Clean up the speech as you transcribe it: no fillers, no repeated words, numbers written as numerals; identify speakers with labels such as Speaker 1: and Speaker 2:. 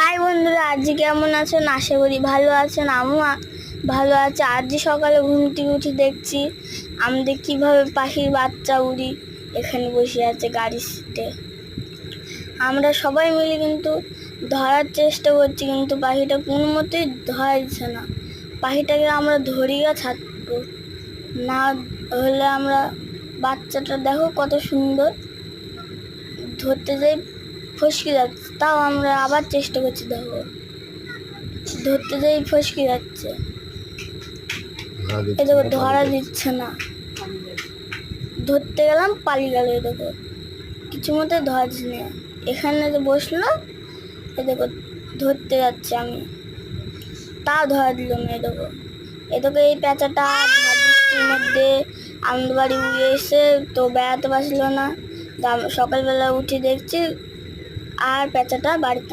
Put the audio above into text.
Speaker 1: High বন্ধুরা, আজ কেমন আছেন? আশা করি ভালো আছেন। আমিও ভালো আছি। আজ সকালে ঘুম থেকে উঠে দেখছি আমাদের কিভাবে পাখির বাচ্চা উড়ি এখানে বসে আছে গাড়ির সিটে। আমরা সবাই মিলে কিন্তু ধরার চেষ্টা করছি, কিন্তু পাখিটা কোনো মতেই ধরা দিচ্ছে না। পাখিটাকে আমরা ধরিয়ে ছাড়বো না হলে আমরা বাচ্চাটা দেখো কত সুন্দর, ধরতে যাই ফসকে যাচ্ছে, তাও আমরা আবার চেষ্টা করছি। দেখো ধরতে যাই ফসকে যাচ্ছে, এ দেখো ধরা দিচ্ছে না। ধরতে গেলাম পালিয়ে গেল, এ দেখো কিছু মতো ধরছি না। এখানে যে বসলো, এ দেখো ধরতে যাচ্ছে আমি, তাও ধরা দিল না। এ দেখো এই পেঁচাটা ঝড় বৃষ্টির মধ্যে আমাদের বাড়ি উড়ে এসে তো বেড়াতে পারছিল না। সকালবেলা উঠে দেখছি আর পেঁচাটা বাড়িতে